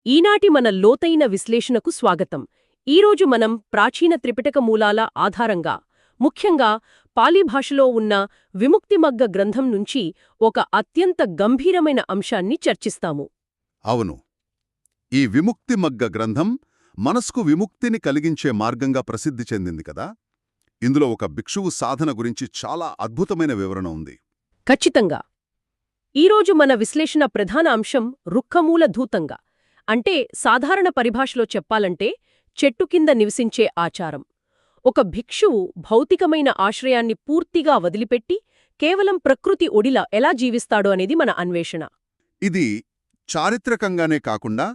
ఈనాటి మన లోతైన విశ్లేషణకు స్వాగతం. ఈరోజు మనం ప్రాచీన త్రిపిటక మూలాల ఆధారంగా, ముఖ్యంగా పాలీ భాషలో ఉన్న విముక్తిమగ్గ గ్రంథం నుంచి ఒక అత్యంత గంభీరమైన అంశాన్ని చర్చిస్తాము. అవును, ఈ విముక్తిమగ్గ గ్రంథం మనస్కు విముక్తిని కలిగించే మార్గంగా ప్రసిద్ధి చెందింది కదా. ఇందులో ఒక భిక్షువు సాధన గురించి చాలా అద్భుతమైన వివరణ ఉంది. ఖచ్చితంగా. ఈరోజు మన విశ్లేషణ ప్రధాన అంశం రుక్కమూలధూతంగా, అంటే సాధారణ పరిభాషలో చెప్పాలంటే చెట్టు కింద నివసించే ఆచారం. ఒక భిక్షువు భౌతికమైన ఆశ్రయాన్ని పూర్తిగా వదిలిపెట్టి కేవలం ప్రకృతి ఒడిలా ఎలా జీవిస్తాడో అనేది మన అన్వేషణ. ఇది చారిత్రకంగానే కాకుండా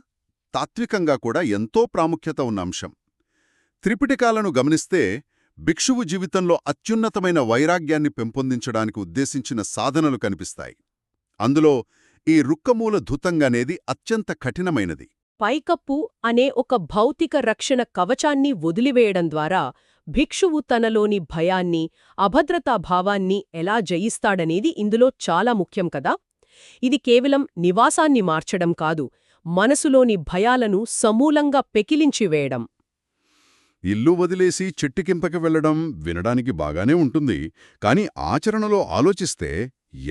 తాత్వికంగా కూడా ఎంతో ప్రాముఖ్యత ఉన్న అంశం. త్రిపిటకాలను గమనిస్తే భిక్షువు జీవితంలో అత్యున్నతమైన వైరాగ్యాన్ని పెంపొందించడానికి ఉద్దేశించిన సాధనలు కనిపిస్తాయి. అందులో ఈ రుక్కమూల ధూతంగానేది అత్యంత కఠినమైనది. పైకప్పు అనే ఒక భౌతిక రక్షణ కవచాన్ని వదిలివేయడం ద్వారా భిక్షువు తనలోని భయాన్ని, అభద్రతాభావాన్ని ఎలా జయిస్తాడనేది ఇందులో చాలా ముఖ్యం కదా. ఇది కేవలం నివాసాన్ని మార్చడం కాదు, మనసులోని భయాలను సమూలంగా పెకిలించివేయడం. ఇల్లు వదిలేసి చెట్టుకింపకి వెళ్లడం వినడానికి బాగానే ఉంటుంది, కాని ఆచరణలో ఆలోచిస్తే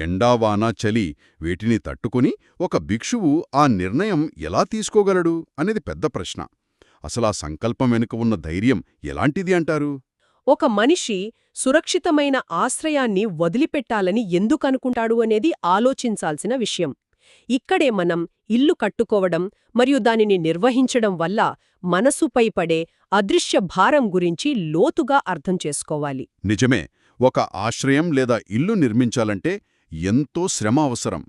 ఎండావాన చలి వీటిని తట్టుకుని ఒక భిక్షువు ఆ నిర్ణయం ఎలా తీసుకోగలడు అనేది పెద్ద ప్రశ్న. అసలా సంకల్పం వెనుక ఉన్న ధైర్యం ఎలాంటిది అంటారు? ఒక మనిషి సురక్షితమైన ఆశ్రయాన్ని వదిలిపెట్టాలని ఎందుకనుకుంటాడు అనేది ఆలోచించాల్సిన విషయం. ఇక్కడే మనం ఇల్లు కట్టుకోవడం మరియు దానిని నిర్వహించడం వల్ల మనసుపై పడే అదృశ్య భారం గురించి లోతుగా అర్థం చేసుకోవాలి. నిజమే, ఒక ఆశ్రయం లేదా ఇల్లు నిర్మించాలంటే ఎంతో శ్రమ అవసరం.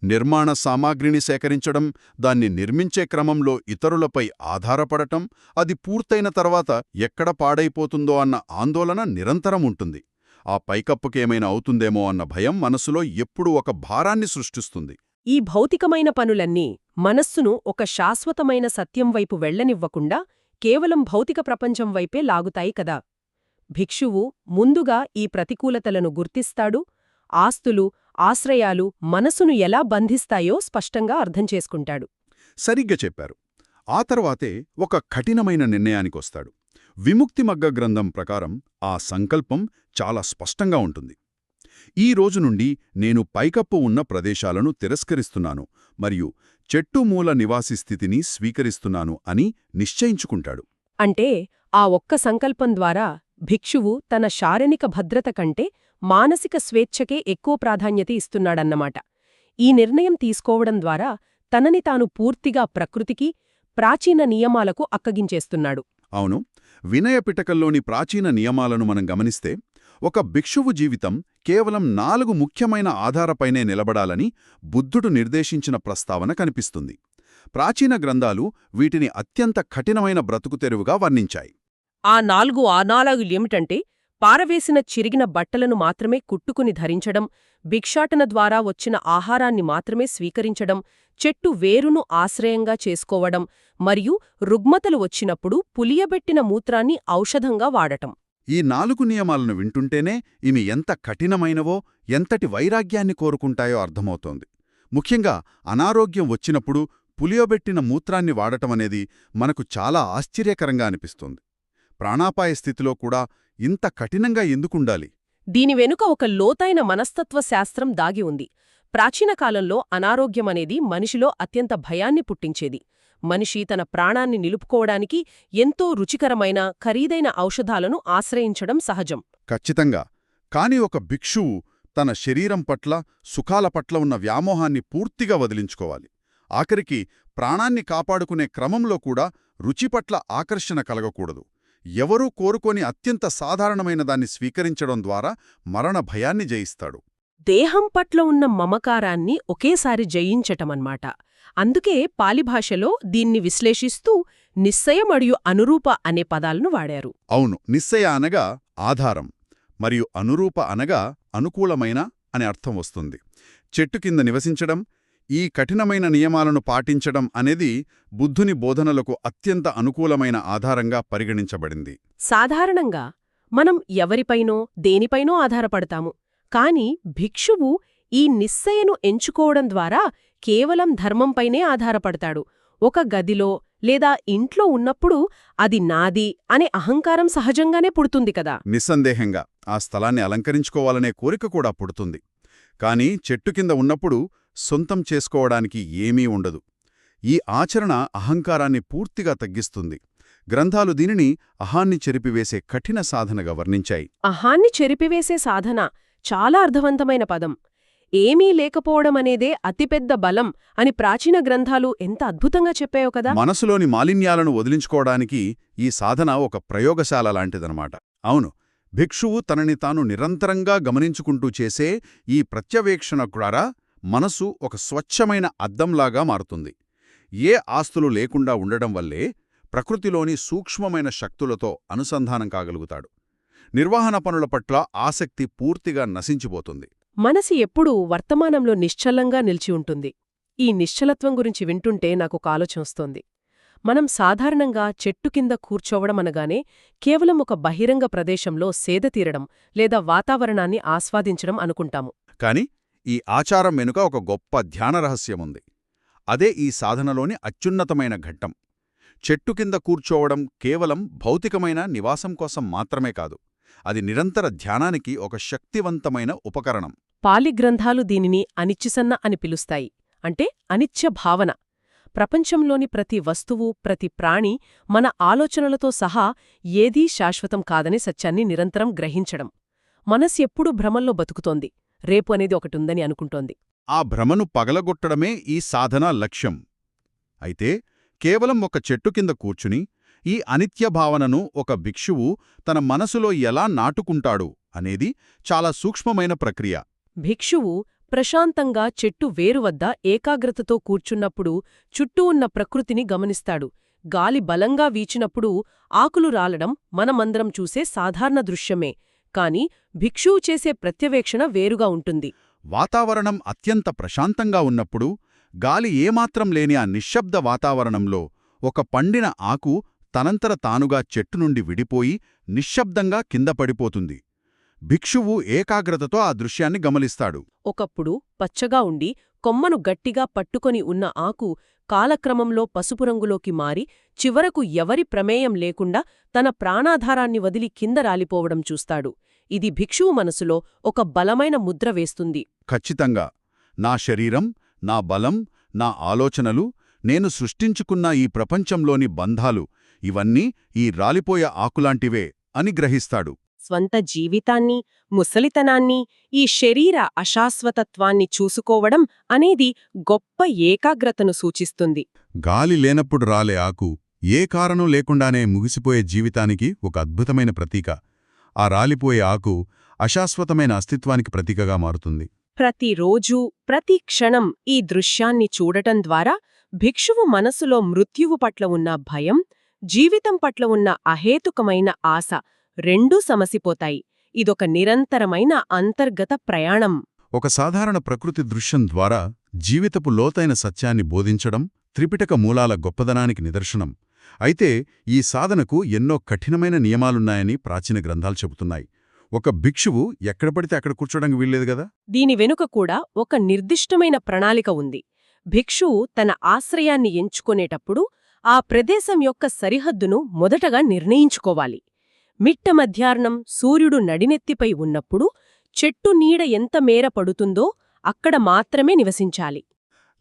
నిర్మాణ సామాగ్రిని సేకరించడం, దాన్ని నిర్మించే క్రమంలో ఇతరులపై ఆధారపడటం, అది పూర్తయిన తర్వాత ఎక్కడ పాడైపోతుందో అన్న ఆందోళన నిరంతరం ఉంటుంది. ఆ పైకప్పుకేమైనా అవుతుందేమో అన్న భయం మనసులో ఎప్పుడూ ఒక భారాన్ని సృష్టిస్తుంది. ఈ భౌతికమైన పనులన్నీ మనస్సును ఒక శాశ్వతమైన సత్యం వైపు వెళ్లనివ్వకుండా కేవలం భౌతిక ప్రపంచం వైపే లాగుతాయి కదా. భిక్షువు ముందుగా ఈ ప్రతికూలతలను గుర్తిస్తాడు, ఆస్తులు, ఆశ్రయాలు మనసును ఎలా బంధిస్తాయో స్పష్టంగా అర్థం చేసుకుంటాడు. సరిగ్గా చెప్పారు. ఆ తర్వాతే ఒక కఠినమైన నిర్ణయానికొస్తాడు. విముక్తిమగ్గ గ్రంథం ప్రకారం ఆ సంకల్పం చాలా స్పష్టంగా ఉంటుంది. ఈ రోజు నుండి నేను పైకప్పు ఉన్న ప్రదేశాలను తిరస్కరిస్తున్నాను మరియు చెట్టుమూల నివాసి స్థితిని స్వీకరిస్తున్నాను అని నిశ్చయించుకుంటాడు. అంటే ఆ ఒక్క సంకల్పం ద్వారా భిక్షువు తన శారీరక భద్రత కంటే మానసిక స్వేచ్ఛకే ఎక్కువ ప్రాధాన్యత ఇస్తున్నాడన్నమాట. ఈ నిర్ణయం తీసుకోవడం ద్వారా తనని తాను పూర్తిగా ప్రకృతికి, ప్రాచీన నియమాలకు అక్కగించేస్తున్నాడు. అవును, వినయపిటకల్లోని ప్రాచీన నియమాలను మనం గమనిస్తే ఒక భిక్షువు జీవితం కేవలం 4 ముఖ్యమైన ఆధారపైనే నిలబడాలని బుద్ధుడు నిర్దేశించిన ప్రస్తావన కనిపిస్తుంది. ప్రాచీన గ్రంథాలు వీటిని అత్యంత కఠినమైన బ్రతుకుతెరువుగా వర్ణించాయి. ఆ 4 ఆనాలుగులేమిటంటే పారవేసిన చిరిగిన బట్టలను మాత్రమే కుట్టుకుని ధరించడం, భిక్షాటన ద్వారా వచ్చిన ఆహారాన్ని మాత్రమే స్వీకరించడం, చెట్టు వేరును ఆశ్రయంగా చేసుకోవడం మరియు రుగ్మతలు వచ్చినప్పుడు పులియబెట్టిన మూత్రాన్ని ఔషధంగా వాడటం. ఈ 4 నియమాలను వింటుంటేనే ఇవి ఎంత కఠినమైనవో, ఎంతటి వైరాగ్యాన్ని కోరుకుంటాయో అర్థమవుతోంది. ముఖ్యంగా అనారోగ్యం వచ్చినప్పుడు పులియబెట్టిన మూత్రాన్ని వాడటమనేది మనకు చాలా ఆశ్చర్యకరంగా అనిపిస్తుంది. ప్రాణాపాయ స్థితిలో కూడా ఇంత కఠినంగా ఎందుకుండాలి? దీని వెనుక ఒక లోతైన మనస్తత్వ శాస్త్రం దాగి ఉంది. ప్రాచీన కాలంలో అనారోగ్యమనేది మనిషిలో అత్యంత భయాన్ని పుట్టించేది. మనిషి తన ప్రాణాన్ని నిలుపుకోవడానికి ఎంతో రుచికరమైన, ఖరీదైన ఔషధాలను ఆశ్రయించడం సహజం. ఖచ్చితంగా. కాని ఒక భిక్షువు తన శరీరం పట్ల, సుఖాల పట్ల ఉన్న వ్యామోహాన్ని పూర్తిగా వదిలించుకోవాలి. ఆఖరికి ప్రాణాన్ని కాపాడుకునే క్రమంలో కూడా రుచి పట్ల ఆకర్షణ కలగకూడదు. ఎవరూ కోరుకోని అత్యంత సాధారణమైన దాన్ని స్వీకరించడం ద్వారా మరణ భయాన్ని జయిస్తాడు. దేహం పట్ల ఉన్న మమకారాన్ని ఒకేసారి జయించటమన్మాట. అందుకే పాలిభాషలో దీన్ని విశ్లేషిస్తూ నిశ్చయ మరియు అనురూప అనే పదాలను వాడారు. అవును, నిశ్చయ అనగా ఆధారం మరియు అనురూప అనగా అనుకూలమైన అనే అర్థం వస్తుంది. చెట్టు కింద నివసించడం, ఈ కఠినమైన నియమాలను పాటించడం అనేది బుద్ధుని బోధనలకు అత్యంత అనుకూలమైన ఆధారంగా పరిగణించబడింది. సాధారణంగా మనం ఎవరిపైనో దేనిపైనో ఆధారపడతాము. కాని భిక్షువు ఈ నిశ్చయను ఎంచుకోవడం ద్వారా కేవలం ధర్మంపైనే ఆధారపడతాడు. ఒక గదిలో లేదా ఇంట్లో ఉన్నప్పుడు అది నాది అనే అహంకారం సహజంగానే పుడుతుంది కదా. నిస్సందేహంగా ఆ స్థలాన్ని అలంకరించుకోవాలనే కోరిక కూడా పుడుతుంది. కాని చెట్టు కింద ఉన్నప్పుడు సొంతం చేసుకోవడానికి ఏమీ ఉండదు. ఈ ఆచరణ అహంకారాన్ని పూర్తిగా తగ్గిస్తుంది. గ్రంథాలు దీనిని అహాన్ని చెరిపివేసే కఠిన సాధనగా వర్ణించాయి. అహాన్ని చెరిపివేసే సాధన చాలా అర్థవంతమైన పదం. ఏమీ లేకపోవడమనేదే అతిపెద్ద బలం అని ప్రాచీన గ్రంథాలు ఎంత అద్భుతంగా చెప్పాయో కదా. మనసులోని మాలిన్యాలను వదిలించుకోవడానికి ఈ సాధన ఒక ప్రయోగశాల లాంటిదనమాట. అవును, భిక్షువు తనని తాను నిరంతరంగా గమనించుకుంటూ చేసే ఈ ప్రత్యవేక్షణ ద్వారా మనసు ఒక స్వచ్ఛమైన అద్దంలాగా మారుతుంది. ఏ ఆస్తులు లేకుండా ఉండడం వల్లే ప్రకృతిలోని సూక్ష్మమైన శక్తులతో అనుసంధానం కాగలుగుతాడు. నిర్వహణ పనుల పట్ల ఆసక్తి పూర్తిగా నశించిపోతుంది. మనసి ఎప్పుడూ వర్తమానంలో నిశ్చలంగా నిలిచి ఉంటుంది. ఈ నిశ్చలత్వం గురించి వింటుంటే నాకొక ఆలోచనొస్తోంది. మనం సాధారణంగా చెట్టు కింద కూర్చోవడం అనగానే కేవలం ఒక బహిరంగ ప్రదేశంలో సేదతీరడం లేదా వాతావరణాన్ని ఆస్వాదించడం అనుకుంటాము. కాని ఈ ఆచారం వెనుక ఒక గొప్ప ధ్యాన రహస్యముంది. అదే ఈ సాధనలోని అత్యున్నతమైన ఘట్టం. చెట్టు కింద కూర్చోవడం కేవలం భౌతికమైన నివాసం కోసం మాత్రమే కాదు, అది నిరంతర ధ్యానానికి ఒక శక్తివంతమైన ఉపకరణం. పాలి గ్రంథాలు దీనిని అనిచ్చిసన్న అని పిలుస్తాయి. అంటే అనిత్య భావన. ప్రపంచంలోని ప్రతి వస్తువు, ప్రతి ప్రాణి, మన ఆలోచనలతో సహా ఏదీ శాశ్వతం కాదనే సత్యాన్ని నిరంతరం గ్రహించడం. మనస్సెప్పుడూ భ్రమల్లో బతుకుతోంది. రేపు అనేది ఒకటుందని అనుకుంటోంది. ఆ భ్రమను పగలగొట్టడమే ఈ సాధన లక్ష్యం. అయితే కేవలం ఒక చెట్టు కింద కూర్చుని ఈ అనిత్య భావనను ఒక భిక్షువు తన మనసులో ఎలా నాటుకుంటాడు అనేది చాలా సూక్ష్మమైన ప్రక్రియ. భిక్షువు ప్రశాంతంగా చెట్టు వేరువద్ద ఏకాగ్రతతో కూర్చున్నప్పుడు చుట్టూ ఉన్న ప్రకృతిని గమనిస్తాడు. గాలి బలంగా వీచినప్పుడు ఆకులు రాలడం మనమందరం చూసే సాధారణ దృశ్యమే. కాని భిక్షువు చేసే ప్రత్యవేక్షణ వేరుగా ఉంటుంది. వాతావరణం అత్యంత ప్రశాంతంగా ఉన్నప్పుడు గాలి ఏమాత్రం లేని ఆ నిశ్శబ్ద వాతావరణంలో ఒక పండిన ఆకు తనంతర తానుగా చెట్టు నుండి విడిపోయి నిశ్శబ్దంగా కింద పడిపోతుంది. భిక్షువు ఏకాగ్రతతో ఆ దృశ్యాన్ని గమనిస్తాడు. ఒకప్పుడు పచ్చగా ఉండి కొమ్మను గట్టిగా పట్టుకొని ఉన్న ఆకు కాలక్రమంలో పసుపు రంగులోకి మారి చివరకు ఎవరి ప్రమేయం లేకుండా తన ప్రాణాధారాన్ని వదిలి కింద రాలిపోవడం చూస్తాడు. ఇది భిక్షువు మనసులో ఒక బలమైన ముద్ర వేస్తుంది. ఖచ్చితంగా, నా శరీరం, నా బలం, నా ఆలోచనలు, నేను సృష్టించుకున్న ఈ ప్రపంచంలోని బంధాలు ఇవన్నీ ఈ రాలిపోయే ఆకులాంటివే అని గ్రహిస్తాడు. స్వంత జీవితాన్ని, ముసలితనాన్ని, ఈ శరీర అశాశ్వతత్వాన్ని చూసుకోవడం అనేది గొప్ప ఏకాగ్రతను సూచిస్తుంది. గాలి లేనప్పుడు రాలే ఆకు ఏ కారణం లేకుండానే ముగిసిపోయే జీవితానికి ఒక అద్భుతమైన ప్రతీక. ఆ రాలిపోయే ఆకు అశాశ్వతమైన అస్తిత్వానికి ప్రతీకగా మారుతుంది. ప్రతిరోజూ, ప్రతి క్షణం ఈ దృశ్యాన్ని చూడటం ద్వారా భిక్షువు మనసులో మృత్యువు పట్ల ఉన్న భయం, జీవితం పట్ల ఉన్న అహేతుకమైన ఆశ రెండూ సమసిపోతాయి. ఇదొక నిరంతరమైన అంతర్గత ప్రయాణం. ఒక సాధారణ ప్రకృతి దృశ్యం ద్వారా జీవితపు లోతైన సత్యాన్ని బోధించడం త్రిపిటక మూలాల గొప్పదనానికి నిదర్శనం. అయితే ఈ సాధనకు ఎన్నో కఠినమైన నియమాలున్నాయని ప్రాచీన గ్రంథాలు చెబుతున్నాయి. ఒక భిక్షువు ఎక్కడ పడితే అక్కడ కూర్చోడానికి వీల్లేదు గదా. దీని వెనుక కూడా ఒక నిర్దిష్టమైన ప్రణాళిక ఉంది. భిక్షువు తన ఆశ్రయాన్ని ఎంచుకునేటప్పుడు ఆ ప్రదేశం యొక్క సరిహద్దును మొదటగా నిర్ణయించుకోవాలి. మిట్ట మధ్యాహ్నం సూర్యుడు నడినెత్తిపై ఉన్నప్పుడు చెట్టు నీడ ఎంత మేర పడుతుందో అక్కడ మాత్రమే నివసించాలి.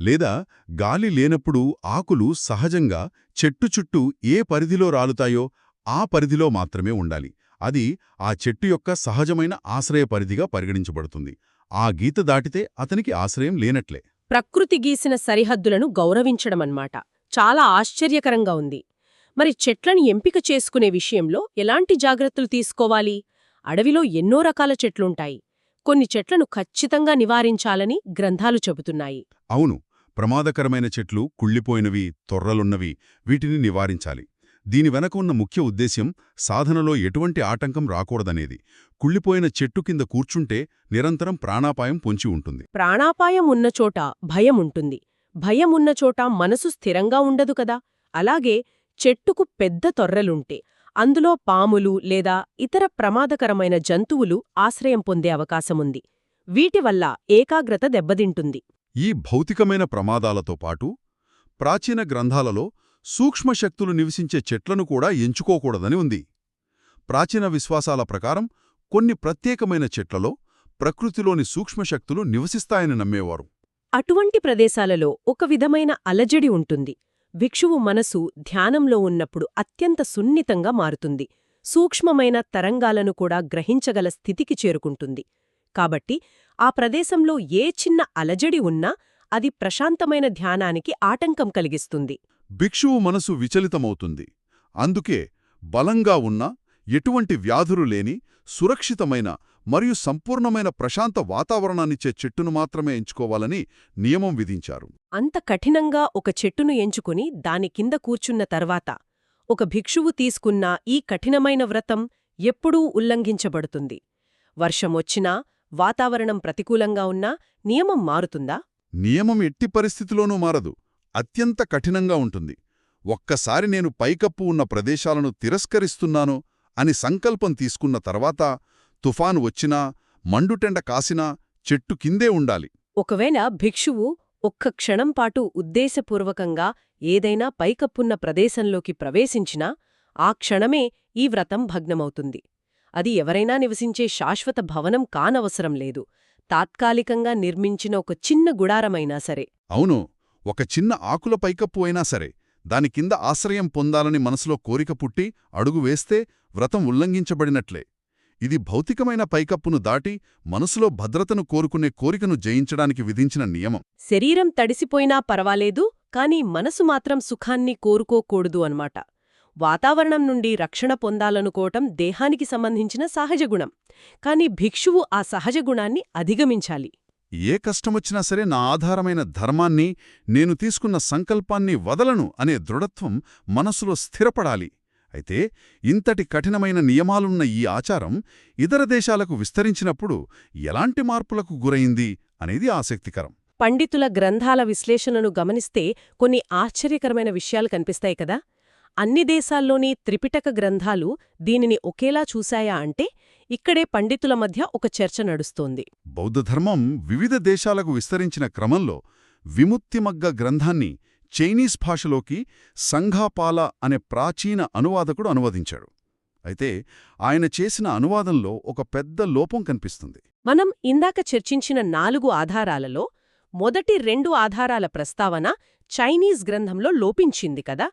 లేదా గాలి లేనప్పుడు ఆకులు సహజంగా చెట్టు చుట్టూ ఏ పరిధిలో రాలుతాయో ఆ పరిధిలో మాత్రమే ఉండాలి. అది ఆ చెట్టు యొక్క సహజమైన ఆశ్రయ పరిధిగా పరిగణించబడుతుంది. ఆ గీత దాటితే అతనికి ఆశ్రయం లేనట్లే. ప్రకృతి గీసిన సరిహద్దులను గౌరవించడమన్నమాట. చాలా ఆశ్చర్యకరంగా ఉంది. మరి చెట్లని ఎంపిక చేసుకునే విషయంలో ఎలాంటి జాగ్రత్తలు తీసుకోవాలి? అడవిలో ఎన్నో రకాల చెట్లుంటాయి. కొన్ని చెట్లను ఖచ్చితంగా నివారించాలని గ్రంథాలు చెబుతున్నాయి. అవును, ప్రమాదకరమైన చెట్లు, కుళ్ళిపోయినవి, తొర్రలున్నవి, వీటిని నివారించాలి. దీని వెనక ఉన్న ముఖ్య ఉద్దేశ్యం సాధనలో ఎటువంటి ఆటంకం రాకూడదనేది. కుళ్ళిపోయిన చెట్టు కింద కూర్చుంటే నిరంతరం ప్రాణాపాయం పొంచి ఉంటుంది. ప్రాణాపాయం ఉన్నచోట భయముంటుంది. భయమున్నచోట మనసు స్థిరంగా ఉండదు కదా. అలాగే చెట్టుకు పెద్ద తొర్రలుంటే అందులో పాములు లేదా ఇతర ప్రమాదకరమైన జంతువులు ఆశ్రయం పొందే అవకాశముంది. వీటివల్ల ఏకాగ్రత దెబ్బతింటుంది. ఈ భౌతికమైన ప్రమాదాలతో పాటు ప్రాచీన గ్రంథాలలో సూక్ష్మశక్తులు నివసించే చెట్లను కూడా ఎంచుకోకూడదని ఉంది. ప్రాచీన విశ్వాసాల ప్రకారం కొన్ని ప్రత్యేకమైన చెట్లలో ప్రకృతిలోని సూక్ష్మశక్తులు నివసిస్తాయని నమ్మేవారు. అటువంటి ప్రదేశాలలో ఒక విధమైన అలజడి ఉంటుంది. భిక్షువు మనసు ధ్యానంలో ఉన్నప్పుడు అత్యంత సున్నితంగా మారుతుంది. సూక్ష్మమైన తరంగాలను కూడా గ్రహించగల స్థితికి చేరుకుంటుంది. కాబట్టి ఆ ప్రదేశంలో ఏ చిన్న అలజడి ఉన్నా అది ప్రశాంతమైన ధ్యానానికి ఆటంకం కలిగిస్తుంది. భిక్షువు మనసు విచలితమవుతుంది. అందుకే బలంగా ఉన్న, ఎటువంటి వ్యాధులు లేని, సురక్షితమైన మరియు సంపూర్ణమైన ప్రశాంత వాతావరణాన్నిచ్చే చెట్టును మాత్రమే ఎంచుకోవాలని నియమం విధించారు. అంత కఠినంగా ఒక చెట్టును ఎంచుకుని దాని కింద కూర్చున్న తర్వాత ఒక భిక్షువు తీసుకున్న ఈ కఠినమైన వ్రతం ఎప్పుడూ ఉల్లంఘించబడుతుంది. వర్షమొచ్చినా, వాతావరణం ప్రతికూలంగా ఉన్నా నియమం మారుతుందా? నియమం ఎట్టి పరిస్థితిలోనూ మారదు. అత్యంత కఠినంగా ఉంటుంది. ఒక్కసారి నేను పైకప్పు ఉన్న ప్రదేశాలను తిరస్కరిస్తున్నాను అని సంకల్పం తీసుకున్న తర్వాత తుఫాను వచ్చినా, మండుటెండ కాసినా చెట్టు కిందే ఉండాలి. ఒకవేళ భిక్షువు ఒక్క క్షణంపాటు ఉద్దేశపూర్వకంగా ఏదైనా పైకప్పున్న ప్రదేశంలోకి ప్రవేశించినా ఆ క్షణమే ఈ వ్రతం భగ్నమవుతుంది. అది ఎవరైనా నివసించే శాశ్వత భవనం కానవసరం లేదు. తాత్కాలికంగా నిర్మించిన ఒక చిన్న గుడారమైనా సరే. అవును, ఒక చిన్న ఆకుల పైకప్పు అయినా సరే, దాని కింద ఆశ్రయం పొందాలని మనసులో కోరిక పుట్టి అడుగు వేస్తే వ్రతం ఉల్లంఘించబడినట్లే. ఇది భౌతికమైన పైకప్పును దాటి మనసులో భద్రతను కోరుకునే కోరికను జయించడానికి విధించిన నియమం. శరీరం తడిసిపోయినా పర్వాలేదు, కాని మనసు మాత్రం సుఖాన్ని కోరుకోకూడదు అన్నమాట. వాతావరణం నుండి రక్షణ పొందాలనుకోవటం దేహానికి సంబంధించిన సహజగుణం. కాని భిక్షువు ఆ సహజగుణాన్ని అధిగమించాలి. ఏ కష్టమొచ్చినా సరే నా ఆధారమైన ధర్మాన్ని, నేను తీసుకున్న సంకల్పాన్ని వదలను అనే దృఢత్వం మనసులో స్థిరపడాలి. అయితే ఇంతటి కఠినమైన నియమాలున్న ఈ ఆచారం ఇతర దేశాలకు విస్తరించినప్పుడు ఎలాంటి మార్పులకు గురైంది అనేది ఆసక్తికరం. పండితుల గ్రంథాల విశ్లేషణను గమనిస్తే కొన్ని ఆశ్చర్యకరమైన విషయాలు కనిపిస్తాయి కదా. అన్ని దేశాల్లోని త్రిపిటక గ్రంథాలు దీనిని ఒకేలా చూశాయా అంటే ఇక్కడే పండితుల మధ్య ఒక చర్చ నడుస్తోంది. బౌద్ధధర్మం వివిధ దేశాలకు విస్తరించిన క్రమంలో విముక్తిమగ్గ గ్రంథాన్ని చైనీస్ భాషలోకి సంఘాపాల అనే ప్రాచీన అనువాదకుడు అనువదించాడు. అయితే ఆయన చేసిన అనువాదంలో ఒక పెద్ద లోపం కనిపిస్తుంది. మనం ఇందాక చర్చించిన 4 ఆధారాలలో మొదటి 2 ఆధారాల ప్రస్తావన చైనీస్ గ్రంథంలో లోపించింది కదా.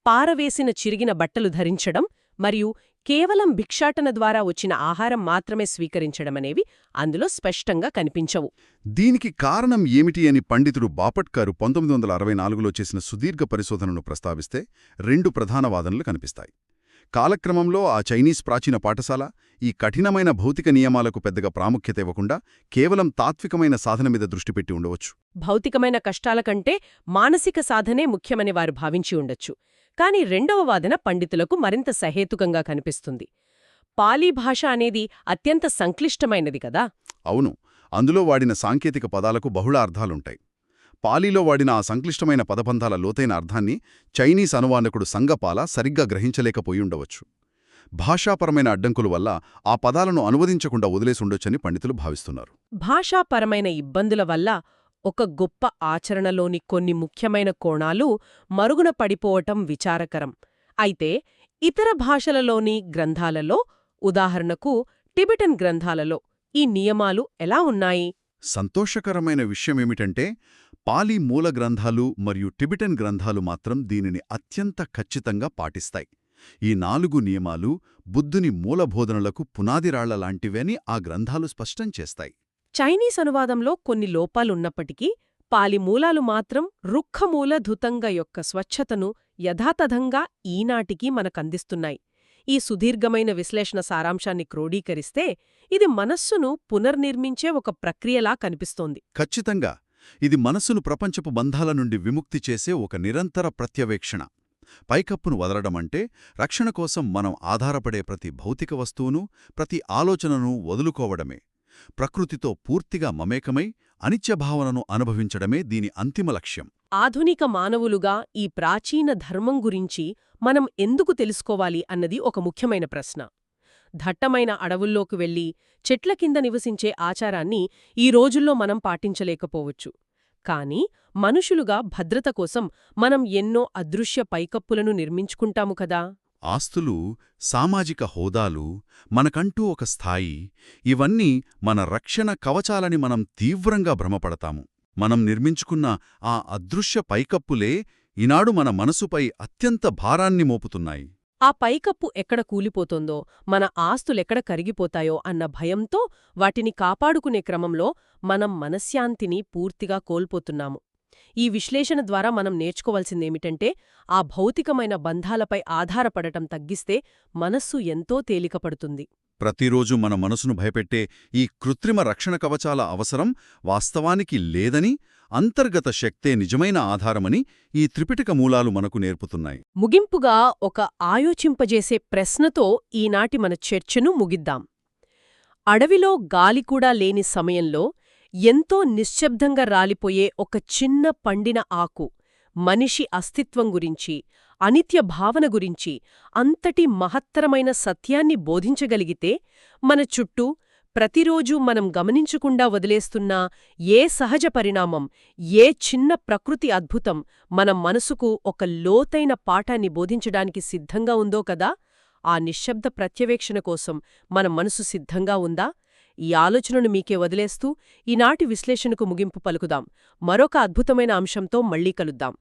పారవేసిన చిరిగిన బట్టలు ధరించడం మరియు కేవలం భిక్షాటన ద్వారా వచ్చిన ఆహారం మాత్రమే స్వీకరించడమనేవి అందులో స్పష్టంగా కనిపించవు. దీనికి కారణం ఏమిటి అని పండితుడు బాపట్కర్ 1964లో చేసిన సుదీర్ఘ పరిశోధనను ప్రస్తావిస్తే 2 ప్రధాన వాదనలు కనిపిస్తాయి. కాలక్రమంలో ఆ చైనీస్ ప్రాచీన పాఠశాల ఈ కఠినమైన భౌతిక నియమాలకు పెద్దగా ప్రాముఖ్యత ఇవ్వకుండా కేవలం తాత్వికమైన సాధన మీద దృష్టిపెట్టి ఉండవచ్చు. భౌతికమైన కష్టాల కంటే మానసిక సాధనే ముఖ్యమని వారు భావించి ఉండొచ్చు. కాని రెండవ వాదన పండితులకు మరింత సహేతుకంగా కనిపిస్తుంది. పాలీ భాష అనేది అత్యంత సంక్లిష్టమైనది కదా. అవును, అందులో వాడిన సాంకేతిక పదాలకు బహుళ అర్థాలుంటాయి. పాలీలో వాడిన ఆ సంక్లిష్టమైన పదబంధాల లోతైన అర్థాన్ని చైనీస్ అనువాదకుడు సంగపాల సరిగ్గా గ్రహించలేకపోయుండవచ్చు. భాషాపరమైన అడ్డంకుల వల్ల ఆ పదాలను అనువదించకుండా వదిలేసుండొచ్చని పండితులు భావిస్తున్నారు. భాషాపరమైన ఇబ్బందుల వల్ల ఒక గొప్ప ఆచరణలోని కొన్ని ముఖ్యమైన కోణాలు మరుగున పడిపోవటం విచారకరం. అయితే ఇతర భాషలలోని గ్రంథాలలో, ఉదాహరణకు టిబెటన్ గ్రంథాలలో ఈ నియమాలు ఎలా ఉన్నాయి? సంతోషకరమైన విషయమేమిటంటే పాలీ మూల గ్రంథాలు మరియు టిబెటన్ గ్రంథాలు మాత్రం దీనిని అత్యంత ఖచ్చితంగా పాటిస్తాయి. ఈ 4 నియమాలు బుద్ధుని మూలబోధనలకు పునాదిరాళ్లలాంటివని ఆ గ్రంథాలు స్పష్టం చేస్తాయి. చైనీస్ అనువాదంలో కొన్ని లోపాలున్నప్పటికీ పాలి మూలాలు మాత్రం రుక్కమూలధుతంగ యొక్క స్వచ్ఛతను యథాతథంగా ఈనాటికి మనకందిస్తున్నాయి. ఈ సుదీర్ఘమైన విశ్లేషణ సారాంశాన్ని క్రోడీకరిస్తే ఇది మనస్సును పునర్నిర్మించే ఒక ప్రక్రియలా కనిపిస్తోంది. ఖచ్చితంగా ఇది మనస్సును ప్రపంచపు బంధాల నుండి విముక్తి చేసే ఒక నిరంతర ప్రత్యవేక్షణ. పైకప్పును వదలడమంటే రక్షణ కోసం మనం ఆధారపడే ప్రతి భౌతిక వస్తువును, ప్రతి ఆలోచనను వదులుకోవడమే. ప్రకృతితో పూర్తిగా మమేకమై అనిత్యభావనను అనుభవించడమే దీని అంతిమ లక్ష్యం. ఆధునిక మానవులుగా ఈ ప్రాచీన ధర్మం గురించి మనం ఎందుకు తెలుసుకోవాలి అన్నది ఒక ముఖ్యమైన ప్రశ్న. దట్టమైన అడవుల్లోకి వెళ్లి చెట్ల కింద నివసించే ఆచారాన్ని ఈ రోజుల్లో మనం పాటించలేకపోవచ్చు. కాని మనుషులుగా భద్రత కోసం మనం ఎన్నో అదృశ్య పైకప్పులను నిర్మించుకుంటాము కదా. ఆస్తులు, సామాజిక హోదాలు, మనకంటూ ఒక స్థాయి, ఇవన్నీ మన రక్షణ కవచాలని మనం తీవ్రంగా భ్రమపడతాము. మనం నిర్మించుకున్న ఆ అదృశ్య పైకప్పులే ఈనాడు మన మనసుపై అత్యంత భారాన్ని మోపుతున్నాయి. ఆ పైకప్పు ఎక్కడ కూలిపోతుందో, మన ఆస్తులెక్కడ కరిగిపోతాయో అన్న భయంతో వాటిని కాపాడుకునే క్రమంలో మనం మనశ్శాంతిని పూర్తిగా కోల్పోతున్నాము. ఈ విశ్లేషణ ద్వారా మనం నేర్చుకోవాల్సిందేమిటంటే, ఆ భౌతికమైన బంధాలపై ఆధారపడటం తగ్గిస్తే మనస్సు ఎంతో తేలికపడుతుంది. ప్రతిరోజు మన మనసును భయపెట్టే ఈ కృత్రిమ రక్షణ కవచాల అవసరం వాస్తవానికి లేదని, అంతర్గత శక్తే నిజమైన ఆధారమని ఈ త్రిపిటక మూలాలు మనకు నేర్పుతున్నాయి. ముగింపుగా ఒక ఆయోచింపజేసే ప్రశ్నతో ఈనాటి మన చర్చను ముగిద్దాం. అడవిలో గాలికూడా లేని సమయంలో ఎంతో నిశ్శబ్దంగా రాలిపోయే ఒక చిన్న పండిన ఆకు మనిషి అస్తిత్వం గురించి, అనిత్య భావన గురించి అంతటి మహత్తరమైన సత్యాన్ని బోధించగలిగితే, మన చుట్టూ ప్రతిరోజూ మనం గమనించకుండా వదిలేస్తున్న ఏ సహజ పరిణామం, ఏ చిన్న ప్రకృతి అద్భుతం మన మనసుకు ఒక లోతైన పాఠాన్ని బోధించడానికి సిద్ధంగా ఉందో కదా. ఆ నిశ్శబ్ద ప్రత్యవేక్షణ కోసం మన మనసు సిద్ధంగా ఉందా? ఈ ఆలోచనను మీకే వదిలేస్తూ ఈనాటి విశ్లేషణకు ముగింపు పలుకుదాం. మరొక అద్భుతమైన అంశంతో మళ్ళీ కలుద్దాం.